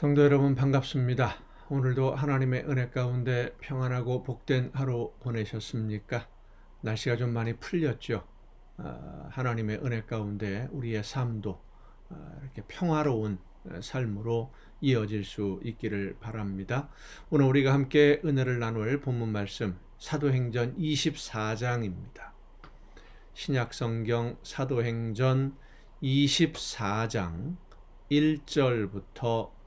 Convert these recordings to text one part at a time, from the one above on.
성도 여러분 반갑습니다. 오늘도 하나님의 은혜 가운데 평안하고 복된 하루 보내셨습니까? 날씨가 좀 많이 풀렸죠. 하나님의 은혜 가운데 우리의 삶도 이렇게 평화로운 삶으로 이어질 수 있기를 바랍니다. 오늘 우리가 함께 은혜를 나눌 본문 말씀 사도행전 24장입니다. 신약성경 사도행전 24장 1절부터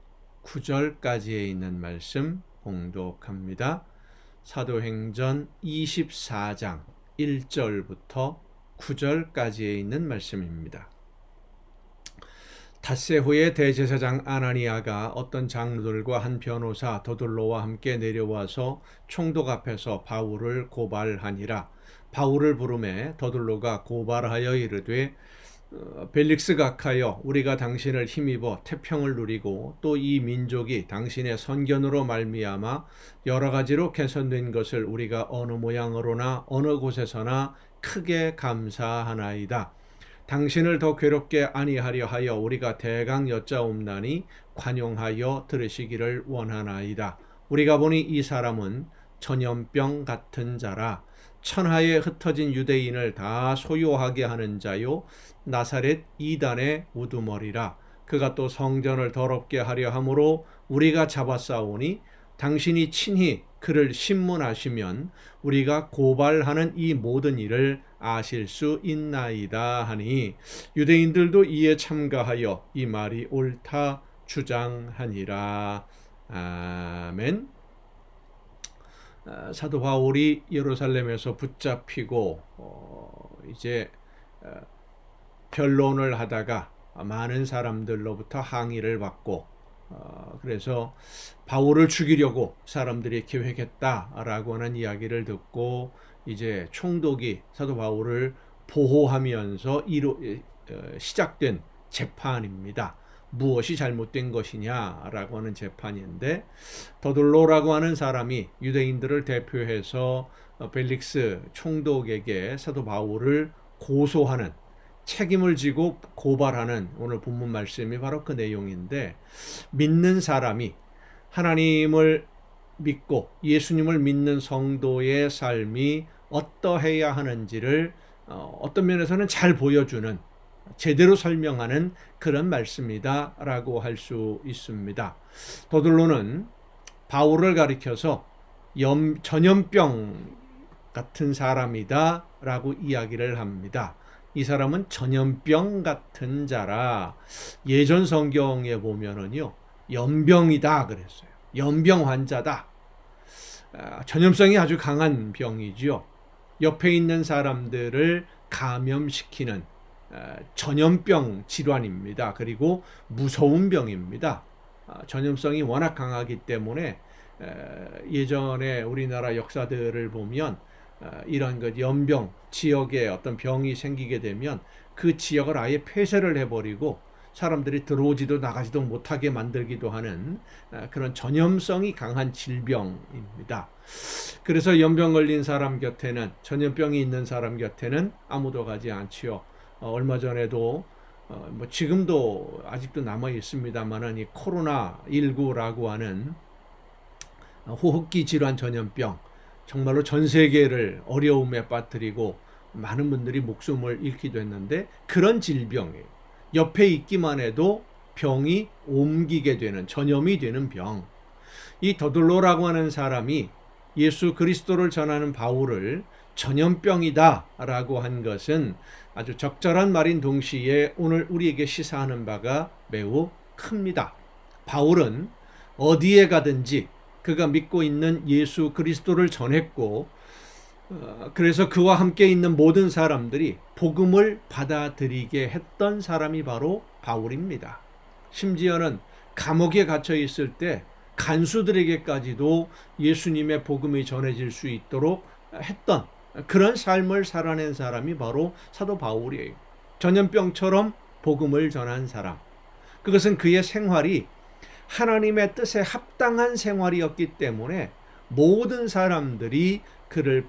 9절까지에 있는 말씀 봉독합니다. 사도행전 24장 1절부터 9절까지에 있는 말씀입니다. 닷새 후에 대제사장 아나니아가 어떤 장로들과 한 변호사 더둘로와 함께 내려와서 총독 앞에서 바울을 고발하니라. 바울을 부르매 더둘로가 고발하여 이르되 벨릭스 각하여, 우리가 당신을 힘입어 태평을 누리고 또 이 민족이 당신의 선견으로 말미암아 여러 가지로 개선된 것을 우리가 어느 모양으로나 어느 곳에서나 크게 감사하나이다. 당신을 더 괴롭게 아니하려 하여 우리가 대강 여짜옵나니 관용하여 들으시기를 원하나이다. 우리가 보니 이 사람은 전염병 같은 자라. 천하에 흩어진 유대인을 다 소요하게 하는 자요, 나사렛 이단의 우두머리라. 그가 또 성전을 더럽게 하려 함으로 우리가 잡아싸우니 당신이 친히 그를 신문하시면 우리가 고발하는 이 모든 일을 아실 수 있나이다 하니, 유대인들도 이에 참가하여 이 말이 옳다 주장하니라. 아멘. 사도 바울이 예루살렘에서 붙잡히고 이제 변론을 하다가 많은 사람들로부터 항의를 받고 그래서 바울을 죽이려고 사람들이 계획했다라고 하는 이야기를 듣고 이제 총독이 사도 바울을 보호하면서 시작된 재판입니다. 무엇이 잘못된 것이냐라고 하는 재판인데, 더둘로라고 하는 사람이 유대인들을 대표해서 벨릭스 총독에게 사도 바울을 고소하는, 책임을 지고 고발하는 오늘 본문 말씀이 바로 그 내용인데, 믿는 사람이 하나님을 믿고 예수님을 믿는 성도의 삶이 어떠해야 하는지를 어떤 면에서는 잘 보여주는, 제대로 설명하는 그런 말씀이다 라고 할 수 있습니다. 더둘로는 바울을 가리켜서 전염병 같은 사람이다 라고 이야기를 합니다. 이 사람은 전염병 같은 자라. 예전 성경에 보면은요, 연병이다 그랬어요. 연병 환자다. 전염성이 아주 강한 병이지요. 옆에 있는 사람들을 감염시키는 전염병 질환입니다. 그리고 무서운 병입니다. 전염성이 워낙 강하기 때문에 예전에 우리나라 역사들을 보면 이런 그 연병 지역에 어떤 병이 생기게 되면 그 지역을 아예 폐쇄를 해버리고 사람들이 들어오지도 나가지도 못하게 만들기도 하는 그런 전염성이 강한 질병입니다. 그래서 연병 걸린 사람 곁에는, 전염병이 있는 사람 곁에는 아무도 가지 않지요. 얼마 전에도 지금도 아직도 남아 있습니다만은 이 코로나19라고 하는 호흡기 질환 전염병, 정말로 전 세계를 어려움에 빠뜨리고 많은 분들이 목숨을 잃기도 했는데, 그런 질병이에요. 옆에 있기만 해도 병이 옮기게 되는, 전염이 되는 병. 이 더둘로라고 하는 사람이 예수 그리스도를 전하는 바울을 전염병이다 라고 한 것은 아주 적절한 말인 동시에 오늘 우리에게 시사하는 바가 매우 큽니다. 바울은 어디에 가든지 그가 믿고 있는 예수 그리스도를 전했고, 그래서 그와 함께 있는 모든 사람들이 복음을 받아들이게 했던 사람이 바로 바울입니다. 심지어는 감옥에 갇혀 있을 때 간수들에게까지도 예수님의 복음이 전해질 수 있도록 했던 그런 삶을 살아낸 사람이 바로 사도 바울이에요. 전염병처럼 복음을 전한 사람. 그것은 그의 생활이 하나님의 뜻에 합당한 생활이었기 때문에 모든 사람들이 그를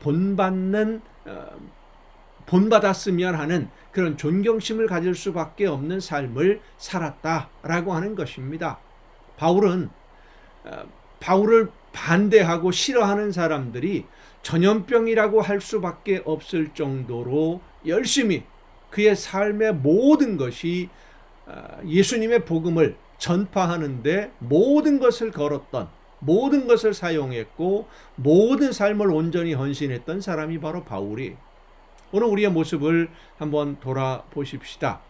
본받았으면 하는 그런 존경심을 가질 수밖에 없는 삶을 살았다라고 하는 것입니다. 바울은 바울을 반대하고 싫어하는 사람들이 전염병이라고 할 수밖에 없을 정도로 열심히 그의 삶의 모든 것이 예수님의 복음을 전파하는데 모든 것을 걸었던, 모든 것을 사용했고 모든 삶을 온전히 헌신했던 사람이 바로 바울이. 오늘 우리의 모습을 한번 돌아보십시다.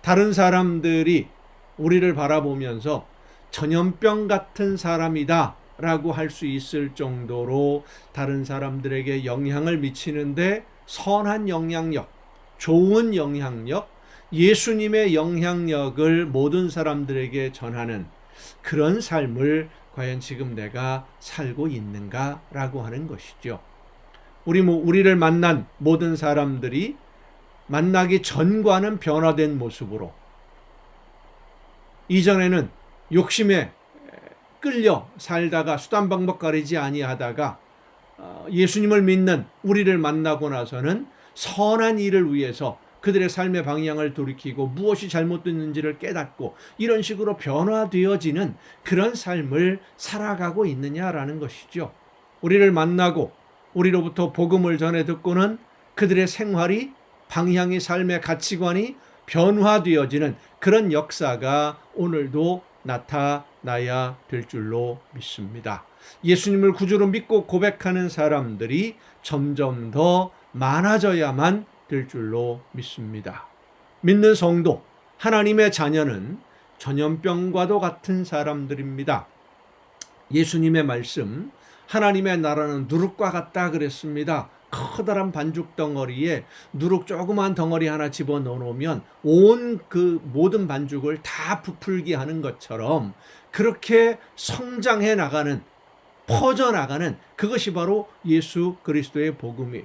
다른 사람들이 우리를 바라보면서 전염병 같은 사람이다 라고 할 수 있을 정도로 다른 사람들에게 영향을 미치는데 선한 영향력, 좋은 영향력, 예수님의 영향력을 모든 사람들에게 전하는 그런 삶을 과연 지금 내가 살고 있는가 라고 하는 것이죠. 우리를 만난 모든 사람들이 만나기 전과는 변화된 모습으로, 이전에는 욕심에 끌려 살다가 수단 방법 가리지 아니하다가 예수님을 믿는 우리를 만나고 나서는 선한 일을 위해서 그들의 삶의 방향을 돌이키고 무엇이 잘못됐는지를 깨닫고 이런 식으로 변화되어지는 그런 삶을 살아가고 있느냐라는 것이죠. 우리를 만나고 우리로부터 복음을 전해 듣고는 그들의 생활이, 방향이, 삶의 가치관이 변화되어지는 그런 역사가 오늘도 나타나야 될 줄로 믿습니다. 예수님을 구주로 믿고 고백하는 사람들이 점점 더 많아져야만 될 줄로 믿습니다. 믿는 성도, 하나님의 자녀는 전염병과도 같은 사람들입니다. 예수님의 말씀, 하나님의 나라는 누룩과 같다 그랬습니다. 커다란 반죽 덩어리에 누룩 조그만 덩어리 하나 집어넣어 놓으면 온 그 모든 반죽을 다 부풀게 하는 것처럼 그렇게 성장해 나가는, 퍼져나가는 그것이 바로 예수 그리스도의 복음이에요.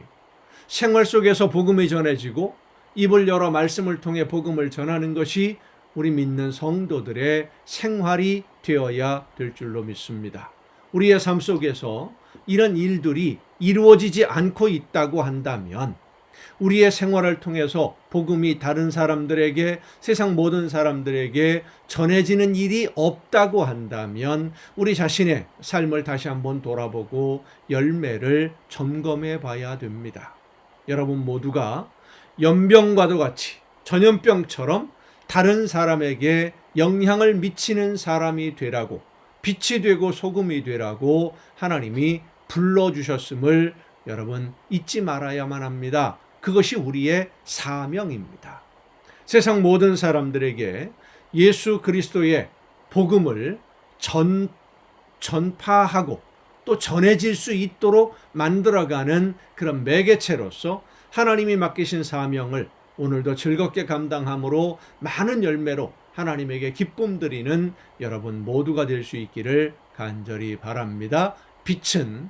생활 속에서 복음이 전해지고 입을 열어 말씀을 통해 복음을 전하는 것이 우리 믿는 성도들의 생활이 되어야 될 줄로 믿습니다. 우리의 삶 속에서 이런 일들이 이루어지지 않고 있다고 한다면, 우리의 생활을 통해서 복음이 다른 사람들에게, 세상 모든 사람들에게 전해지는 일이 없다고 한다면 우리 자신의 삶을 다시 한번 돌아보고 열매를 점검해 봐야 됩니다. 여러분 모두가 연병과도 같이 전염병처럼 다른 사람에게 영향을 미치는 사람이 되라고, 빛이 되고 소금이 되라고 하나님이 불러주셨음을 여러분 잊지 말아야만 합니다. 그것이 우리의 사명입니다. 세상 모든 사람들에게 예수 그리스도의 복음을 전파하고 또 전해질 수 있도록 만들어가는 그런 매개체로서 하나님이 맡기신 사명을 오늘도 즐겁게 감당함으로 많은 열매로 하나님에게 기쁨 드리는 여러분 모두가 될 수 있기를 간절히 바랍니다. 빛은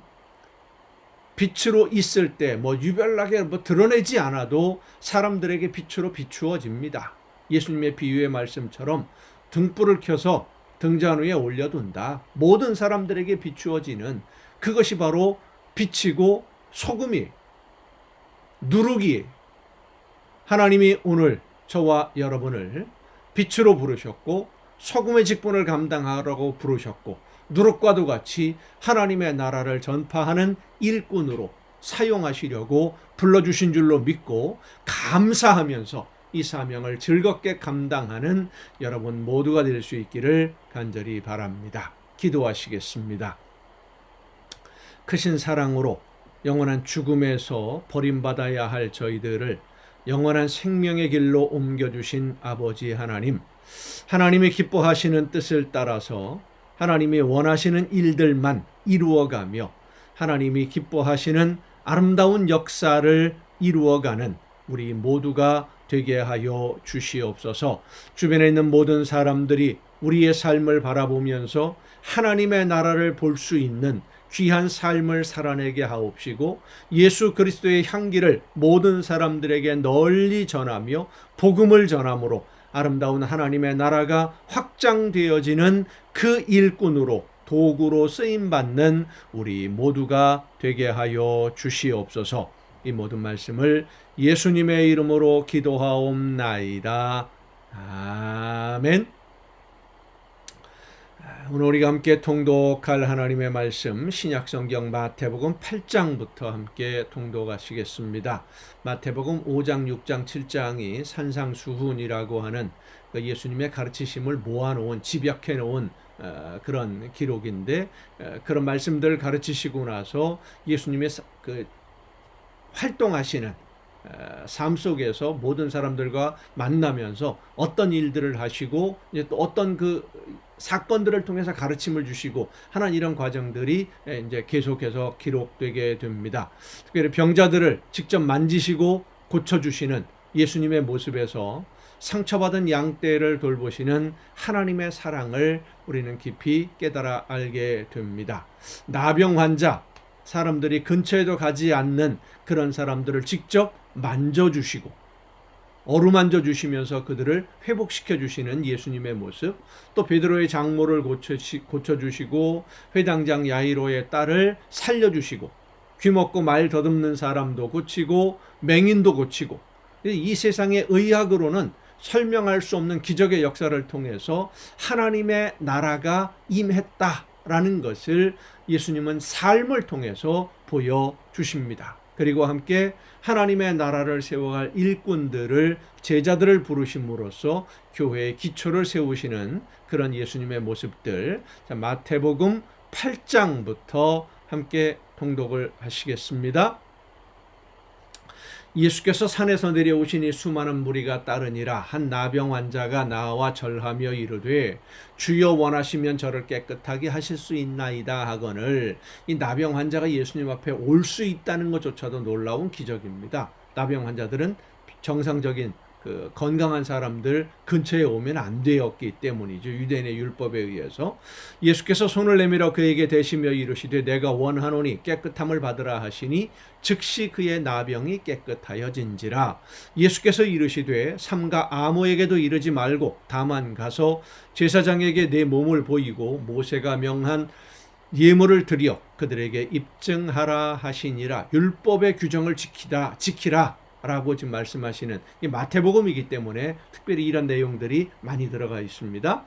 빛으로 있을 때 유별나게 드러내지 않아도 사람들에게 빛으로 비추어집니다. 예수님의 비유의 말씀처럼 등불을 켜서 등잔 위에 올려둔다. 모든 사람들에게 비추어지는 그것이 바로 빛이고 소금이, 누룩이. 하나님이 오늘 저와 여러분을 빛으로 부르셨고 소금의 직분을 감당하라고 부르셨고 누룩과도 같이 하나님의 나라를 전파하는 일꾼으로 사용하시려고 불러주신 줄로 믿고 감사하면서 이 사명을 즐겁게 감당하는 여러분 모두가 될 수 있기를 간절히 바랍니다. 기도하시겠습니다. 크신 사랑으로 영원한 죽음에서 버림받아야 할 저희들을 영원한 생명의 길로 옮겨주신 아버지 하나님, 하나님이 기뻐하시는 뜻을 따라서 하나님이 원하시는 일들만 이루어가며 하나님이 기뻐하시는 아름다운 역사를 이루어가는 우리 모두가 되게 하여 주시옵소서. 주변에 있는 모든 사람들이 우리의 삶을 바라보면서 하나님의 나라를 볼 수 있는 귀한 삶을 살아내게 하옵시고 예수 그리스도의 향기를 모든 사람들에게 널리 전하며 복음을 전함으로 아름다운 하나님의 나라가 확장되어지는 그 일꾼으로 도구로 쓰임받는 우리 모두가 되게 하여 주시옵소서. 이 모든 말씀을 예수님의 이름으로 기도하옵나이다. 아멘. 오늘 우리가 함께 통독할 하나님의 말씀 신약성경 마태복음 8장부터 함께 통독하시겠습니다. 마태복음 5장, 6장, 7장이 산상수훈이라고 하는 예수님의 가르치심을 모아놓은 집약해놓은 그런 기록인데, 그런 말씀들을 가르치시고 나서 예수님의 그 활동하시는 삶 속에서 모든 사람들과 만나면서 어떤 일들을 하시고 이제 또 어떤 그 사건들을 통해서 가르침을 주시고 하는 이런 과정들이 이제 계속해서 기록되게 됩니다. 특별히 병자들을 직접 만지시고 고쳐주시는 예수님의 모습에서 상처받은 양떼를 돌보시는 하나님의 사랑을 우리는 깊이 깨달아 알게 됩니다. 나병 환자, 사람들이 근처에도 가지 않는 그런 사람들을 직접 만져주시고 어루만져 주시면서 그들을 회복시켜 주시는 예수님의 모습, 또 베드로의 장모를 고쳐주시고 회당장 야이로의 딸을 살려주시고 귀먹고 말 더듬는 사람도 고치고 맹인도 고치고, 이 세상의 의학으로는 설명할 수 없는 기적의 역사를 통해서 하나님의 나라가 임했다라는 것을 예수님은 삶을 통해서 보여주십니다. 그리고 함께 하나님의 나라를 세워갈 일꾼들을, 제자들을 부르심으로써 교회의 기초를 세우시는 그런 예수님의 모습들, 마태복음 8장부터 함께 통독을 하시겠습니다. 예수께서 산에서 내려오시니 수많은 무리가 따르니라. 한 나병 환자가 나와 절하며 이르되 주여 원하시면 저를 깨끗하게 하실 수 있나이다 하거늘, 이 나병 환자가 예수님 앞에 올 수 있다는 것조차도 놀라운 기적입니다. 나병 환자들은 정상적인 건강한 사람들 근처에 오면 안 되었기 때문이죠. 유대인의 율법에 의해서. 예수께서 손을 내밀어 그에게 대시며 이르시되 내가 원하노니 깨끗함을 받으라 하시니 즉시 그의 나병이 깨끗하여진지라. 예수께서 이르시되 삼가 아무에게도 이르지 말고 다만 가서 제사장에게 내 몸을 보이고 모세가 명한 예물을 드려 그들에게 입증하라 하시니라. 율법의 규정을 지키라 라고 지금 말씀하시는 이 마태복음이기 때문에 특별히 이런 내용들이 많이 들어가 있습니다.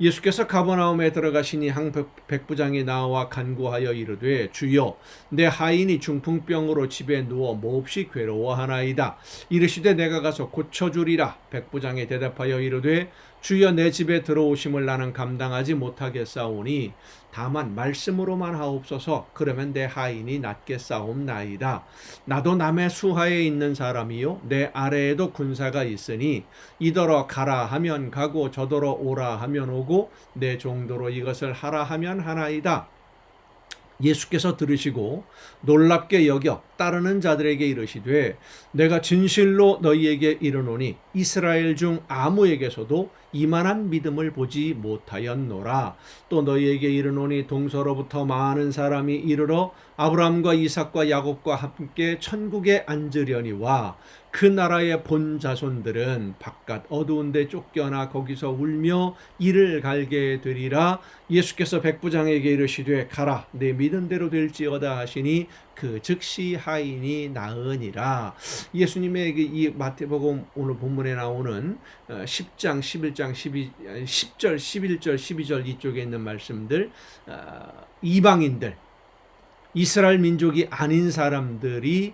예수께서 가버나움에 들어가시니 한 백부장이 나와 간구하여 이르되 주여 내 하인이 중풍병으로 집에 누워 몹시 괴로워하나이다. 이르시되 내가 가서 고쳐주리라. 백부장이 대답하여 이르되 주여 내 집에 들어오심을 나는 감당하지 못하겠사오니 다만 말씀으로만 하옵소서. 그러면 내 하인이 낫겠사옵나이다. 나도 남의 수하에 있는 사람이요 내 아래에도 군사가 있으니 이더러 가라 하면 가고 저더러 오라 하면 오고 내 정도로 이것을 하라 하면 하나이다. 예수께서 들으시고 놀랍게 여겨 따르는 자들에게 이르시되 내가 진실로 너희에게 이르노니 이스라엘 중 아무에게서도 이만한 믿음을 보지 못하였노라. 또 너희에게 이르노니 동서로부터 많은 사람이 이르러 아브라함과 이삭과 야곱과 함께 천국에 앉으려니와 그 나라의 본 자손들은 바깥 어두운 데 쫓겨나 거기서 울며 이를 갈게 되리라. 예수께서 백부장에게 이르시되 가라 내 믿은 대로 될지어다 하시니 그 즉시 하인이 나으니라. 예수님의 이 마태복음 오늘 본문에 나오는 10장, 11장, 10절, 11절, 12절 이쪽에 있는 말씀들, 이방인들, 이스라엘 민족이 아닌 사람들이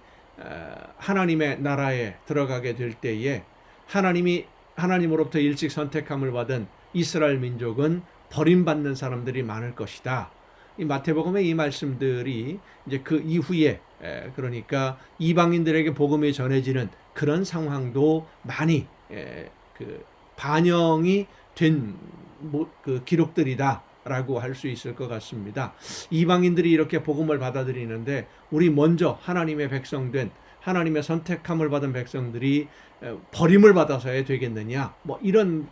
하나님의 나라에 들어가게 될 때에 하나님으로부터 일찍 선택함을 받은 이스라엘 민족은 버림받는 사람들이 많을 것이다. 이 마태복음의 이 말씀들이 이제 그 이후에 그러니까 이방인들에게 복음이 전해지는 그런 상황도 많이 반영이 된 그 기록들이다 라고 할 수 있을 것 같습니다. 이방인들이 이렇게 복음을 받아들이는데 우리 먼저 하나님의 백성된, 하나님의 선택함을 받은 백성들이 버림을 받아서야 되겠느냐, 뭐 이런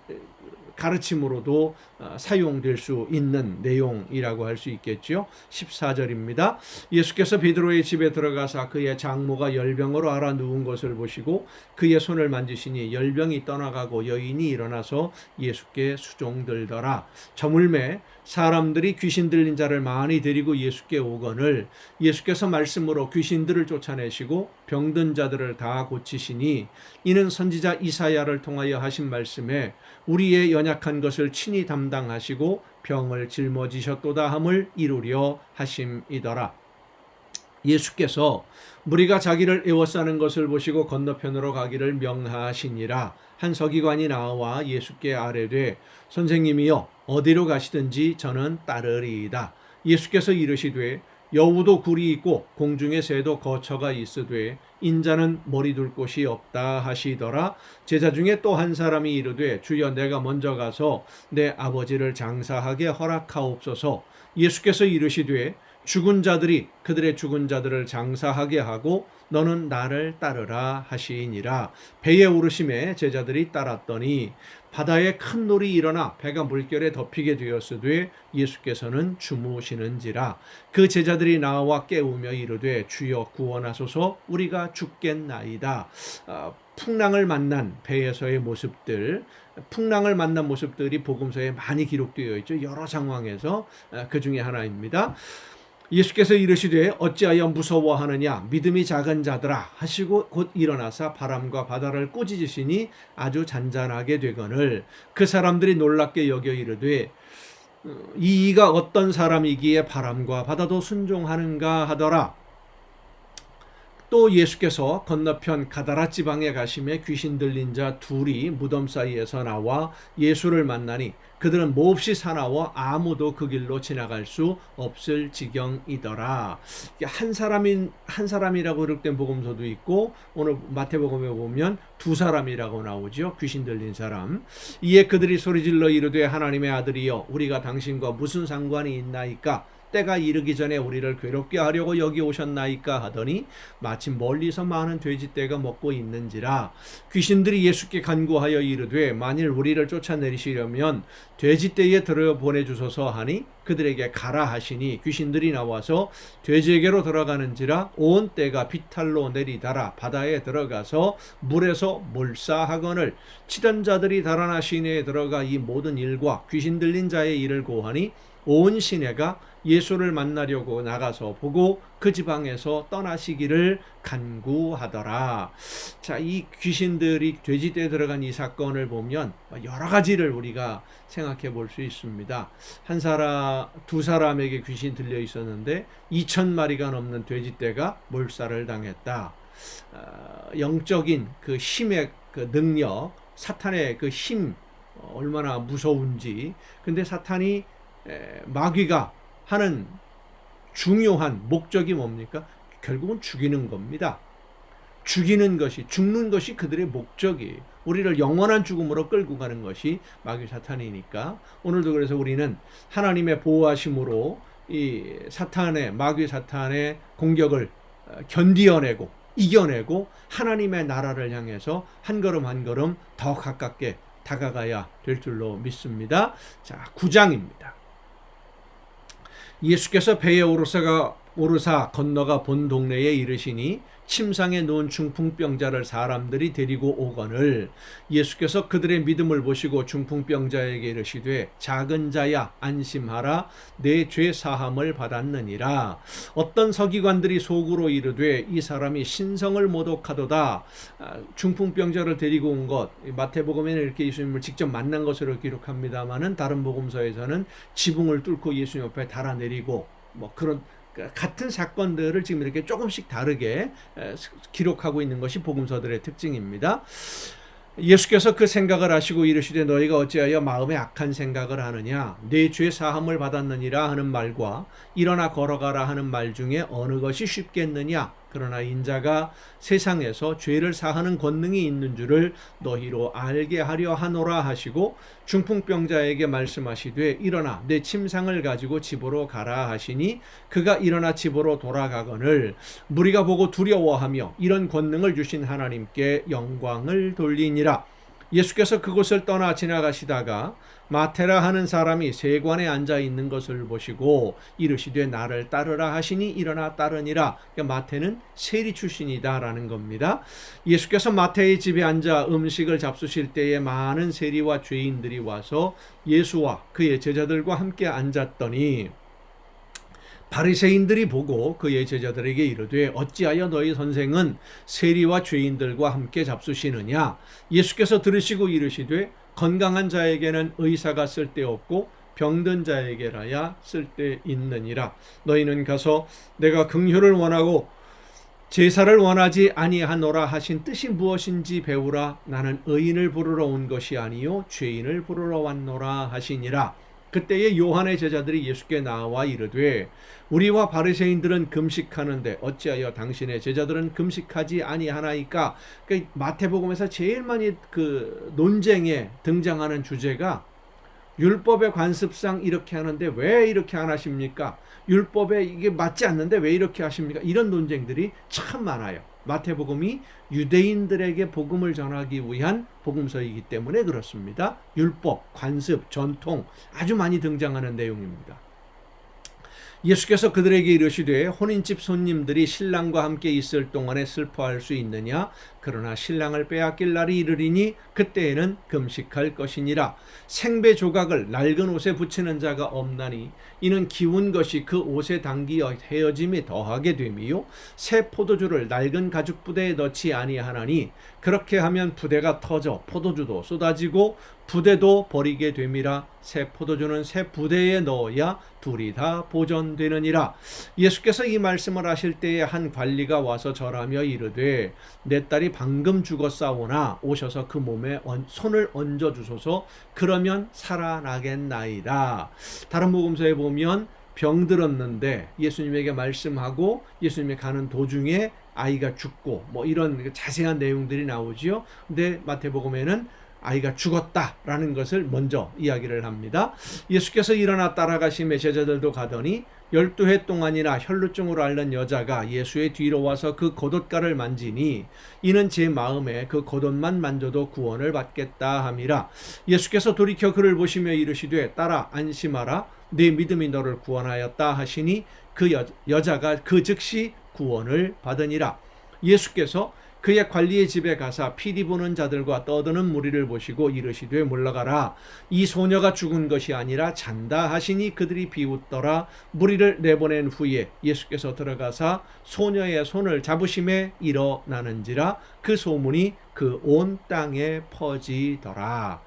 가르침으로도 사용될 수 있는 내용이라고 할 수 있겠죠. 14절입니다. 예수께서 베드로의 집에 들어가사 그의 장모가 열병으로 앓아 누운 것을 보시고 그의 손을 만지시니 열병이 떠나가고 여인이 일어나서 예수께 수종들더라. 저물매 사람들이 귀신 들린 자를 많이 데리고 예수께 오거늘 예수께서 말씀으로 귀신들을 쫓아내시고 병든 자들을 다 고치시니 이는 선지자 이사야를 통하여 하신 말씀에 우리의 언약 연약한 것을 친히 담당하시고 병을 짊어지셨도다 함을 이루려 하심이더라. 예수께서 무리가 자기를 에워싸는 것을 보시고 건너편으로 가기를 명하시니라. 한 서기관이 나와 예수께 아뢰되 선생님이여 어디로 가시든지 저는 따르리이다. 예수께서 이르시되 여우도 굴이 있고 공중의 새도 거처가 있으되 인자는 머리 둘 곳이 없다 하시더라. 제자 중에 또 한 사람이 이르되 주여 내가 먼저 가서 내 아버지를 장사하게 허락하옵소서. 예수께서 이르시되 죽은 자들이 그들의 죽은 자들을 장사하게 하고 너는 나를 따르라 하시니라. 배에 오르심에 제자들이 따랐더니 바다에 큰 놀이 일어나 배가 물결에 덮이게 되었으되 예수께서는 주무시는지라. 그 제자들이 나와 깨우며 이르되 주여 구원하소서 우리가 죽겠나이다. 풍랑을 만난 배에서의 모습들, 풍랑을 만난 모습들이 복음서에 많이 기록되어 있죠. 여러 상황에서 그 중에 하나입니다. 예수께서 이르시되 어찌하여 무서워하느냐 믿음이 작은 자들아 하시고 곧 일어나사 바람과 바다를 꾸짖으시니 아주 잔잔하게 되거늘 그 사람들이 놀랍게 여겨 이르되 이가 어떤 사람이기에 바람과 바다도 순종하는가 하더라. 또 예수께서 건너편 가다라 지방에 가심에 귀신 들린 자 둘이 무덤 사이에서 나와 예수를 만나니 그들은 몹시 사나워 아무도 그 길로 지나갈 수 없을 지경이더라. 한 사람이라고 기록된 복음서도 있고 오늘 마태복음에 보면 두 사람이라고 나오죠. 귀신 들린 사람. 이에 그들이 소리질러 이르되 하나님의 아들이여 우리가 당신과 무슨 상관이 있나이까? 때가 이르기 전에 우리를 괴롭게 하려고 여기 오셨나이까 하더니 마침 멀리서 많은 돼지떼가 먹고 있는지라. 귀신들이 예수께 간구하여 이르되 만일 우리를 쫓아내리시려면 돼지떼에 들여보내주소서 하니 그들에게 가라 하시니 귀신들이 나와서 돼지에게로 들어가는지라. 온 떼가 비탈로 내리달아 바다에 들어가서 물에서 몰사하거늘 치던 자들이 달아나 시내에 들어가 이 모든 일과 귀신 들린 자의 일을 고하니 온 시내가 예수를 만나려고 나가서 보고 그 지방에서 떠나시기를 간구하더라. 자, 이 귀신들이 돼지떼에 들어간 이 사건을 보면 여러 가지를 우리가 생각해 볼 수 있습니다. 두 사람에게 귀신 들려 있었는데 2,000마리가 넘는 돼지떼가 몰살을 당했다. 영적인 그 힘의 그 능력, 사탄의 그 힘 얼마나 무서운지. 근데 사탄이 마귀가 하는 중요한 목적이 뭡니까? 결국은 죽이는 겁니다. 죽는 것이 그들의 목적이에요. 우리를 영원한 죽음으로 끌고 가는 것이 마귀 사탄이니까 오늘도 그래서 우리는 하나님의 보호하심으로 이 마귀 사탄의 공격을 견디어내고 이겨내고 하나님의 나라를 향해서 한 걸음 한 걸음 더 가깝게 다가가야 될 줄로 믿습니다. 자, 9장입니다. 예수께서 배에 오르사 건너가 본 동네에 이르시니 침상에 누운 중풍병자를 사람들이 데리고 오거늘 예수께서 그들의 믿음을 보시고 중풍병자에게 이르시되 작은 자야 안심하라 내 죄 사함을 받았느니라. 어떤 서기관들이 속으로 이르되 이 사람이 신성을 모독하도다. 중풍병자를 데리고 온 것 마태복음에는 이렇게 예수님을 직접 만난 것으로 기록합니다마는 다른 복음서에서는 지붕을 뚫고 예수님 옆에 달아내리고 그런 같은 사건들을 지금 이렇게 조금씩 다르게 기록하고 있는 것이 복음서들의 특징입니다. 예수께서 그 생각을 하시고 이르시되 너희가 어찌하여 마음에 악한 생각을 하느냐 내 죄 사함을 받았느니라 하는 말과 일어나 걸어가라 하는 말 중에 어느 것이 쉽겠느냐 그러나 인자가 세상에서 죄를 사하는 권능이 있는 줄을 너희로 알게 하려 하노라 하시고 중풍병자에게 말씀하시되 일어나 내 침상을 가지고 집으로 가라 하시니 그가 일어나 집으로 돌아가거늘 무리가 보고 두려워하며 이런 권능을 주신 하나님께 영광을 돌리니라. 예수께서 그곳을 떠나 지나가시다가 마테라 하는 사람이 세관에 앉아 있는 것을 보시고 이르시되 나를 따르라 하시니 일어나 따르니라. 그러니까 마태는 세리 출신이다 라는 겁니다. 예수께서 마태의 집에 앉아 음식을 잡수실 때에 많은 세리와 죄인들이 와서 예수와 그의 제자들과 함께 앉았더니 바리새인들이 보고 그의 제자들에게 이르되 어찌하여 너희 선생은 세리와 죄인들과 함께 잡수시느냐. 예수께서 들으시고 이르시되 건강한 자에게는 의사가 쓸데없고 병든 자에게라야 쓸데있느니라. 너희는 가서 내가 긍휼을 원하고 제사를 원하지 아니하노라 하신 뜻이 무엇인지 배우라. 나는 의인을 부르러 온 것이 아니요 죄인을 부르러 왔노라 하시니라. 그때에 요한의 제자들이 예수께 나와 이르되 우리와 바리새인들은 금식하는데 어찌하여 당신의 제자들은 금식하지 아니하나이까. 그러니까 마태복음에서 제일 많이 그 논쟁에 등장하는 주제가 율법의 관습상 이렇게 하는데 왜 이렇게 안 하십니까? 율법에 이게 맞지 않는데 왜 이렇게 하십니까? 이런 논쟁들이 참 많아요. 마태복음이 유대인들에게 복음을 전하기 위한 복음서이기 때문에 그렇습니다. 율법, 관습, 전통 아주 많이 등장하는 내용입니다. 예수께서 그들에게 이르시되 혼인집 손님들이 신랑과 함께 있을 동안에 슬퍼할 수 있느냐? 그러나 신랑을 빼앗길 날이 이르리니 그때에는 금식할 것이니라. 생배 조각을 낡은 옷에 붙이는 자가 없나니 이는 기운 것이 그 옷에 당기어 헤어짐이 더하게 됨이요 새 포도주를 낡은 가죽 부대에 넣지 아니하나니 그렇게 하면 부대가 터져 포도주도 쏟아지고 부대도 버리게 됨이라. 새 포도주는 새 부대에 넣어야 둘이 다 보존되느니라. 예수께서 이 말씀을 하실 때에 한 관리가 와서 절하며 이르되 내 딸이 방금 죽었사오나 오셔서 그 몸에 손을 얹어 주소서. 그러면 살아나겠나이다. 다른 복음서에 보면 병들었는데 예수님에게 말씀하고 예수님이 가는 도중에 아이가 죽고 뭐 이런 자세한 내용들이 나오지요. 근데 마태복음에는 아이가 죽었다라는 것을 먼저 이야기를 합니다. 예수께서 일어나 따라가시매 제자들도 가더니 12해 동안이나 혈루증으로 앓는 여자가 예수의 뒤로 와서 그 겉옷가를 만지니 이는 제 마음에 그 겉옷만 만져도 구원을 받겠다 함이라. 예수께서 돌이켜 그를 보시며 이르시되 딸아 안심하라 네 믿음이 너를 구원하였다 하시니 그 여자가 그 즉시 구원을 받으니라. 예수께서 그의 관리의 집에 가사 피리 부는 자들과 떠드는 무리를 보시고 이르시되 물러가라 이 소녀가 죽은 것이 아니라 잔다 하시니 그들이 비웃더라. 무리를 내보낸 후에 예수께서 들어가사 소녀의 손을 잡으심에 일어나는지라. 그 소문이 그 온 땅에 퍼지더라.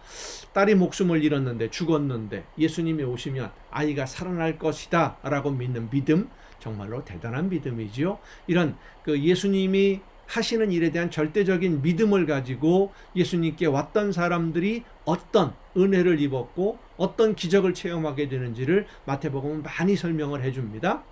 딸이 목숨을 잃었는데 죽었는데 예수님이 오시면 아이가 살아날 것이다 라고 믿는 믿음, 정말로 대단한 믿음이지요. 이런 그 예수님이 하시는 일에 대한 절대적인 믿음을 가지고 예수님께 왔던 사람들이 어떤 은혜를 입었고 어떤 기적을 체험하게 되는지를 마태복음은 많이 설명을 해줍니다.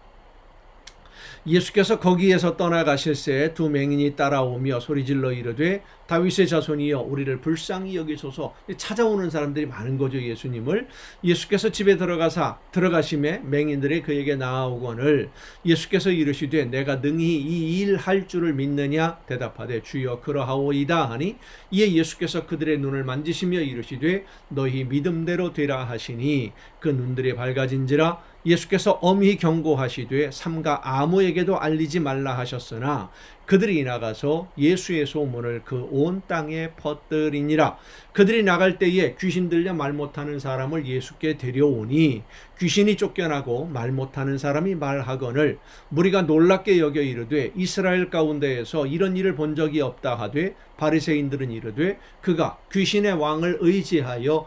예수께서 거기에서 떠나가실새 두 맹인이 따라오며 소리질러 이르되 다윗의 자손이여 우리를 불쌍히 여기소서. 찾아오는 사람들이 많은 거죠. 예수님을. 예수께서 집에 들어가심에 맹인들이 그에게 나아오거늘 예수께서 이르시되 내가 능히 이 일 할 줄을 믿느냐 대답하되 주여 그러하오이다 하니 이에 예수께서 그들의 눈을 만지시며 이르시되 너희 믿음대로 되라 하시니 그 눈들이 밝아진지라. 예수께서 엄히 경고하시되 삼가 아무에게도 알리지 말라 하셨으나 그들이 나가서 예수의 소문을 그 온 땅에 퍼뜨리니라. 그들이 나갈 때에 귀신 들려 말 못하는 사람을 예수께 데려오니 귀신이 쫓겨나고 말 못하는 사람이 말하거늘 무리가 놀랍게 여겨 이르되 이스라엘 가운데에서 이런 일을 본 적이 없다 하되 바리새인들은 이르되 그가 귀신의 왕을 의지하여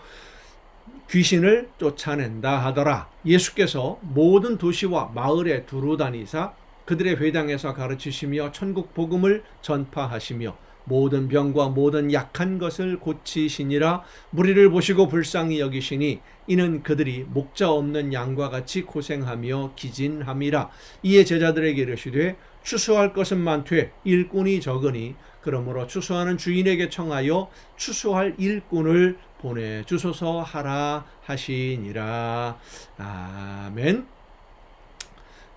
귀신을 쫓아낸다 하더라. 예수께서 모든 도시와 마을에 두루 다니사 그들의 회당에서 가르치시며 천국 복음을 전파하시며 모든 병과 모든 약한 것을 고치시니라. 무리를 보시고 불쌍히 여기시니 이는 그들이 목자 없는 양과 같이 고생하며 기진함이라. 이에 제자들에게 이르시되 추수할 것은 많되 일꾼이 적으니 그러므로 추수하는 주인에게 청하여 추수할 일꾼을 보내주소서 하라 하시니라. 아멘.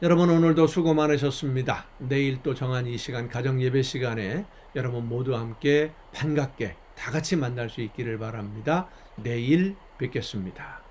여러분 오늘도 수고 많으셨습니다. 내일 또 정한 이 시간 가정 예배 시간에 여러분 모두 함께 반갑게 다 같이 만날 수 있기를 바랍니다. 내일 뵙겠습니다.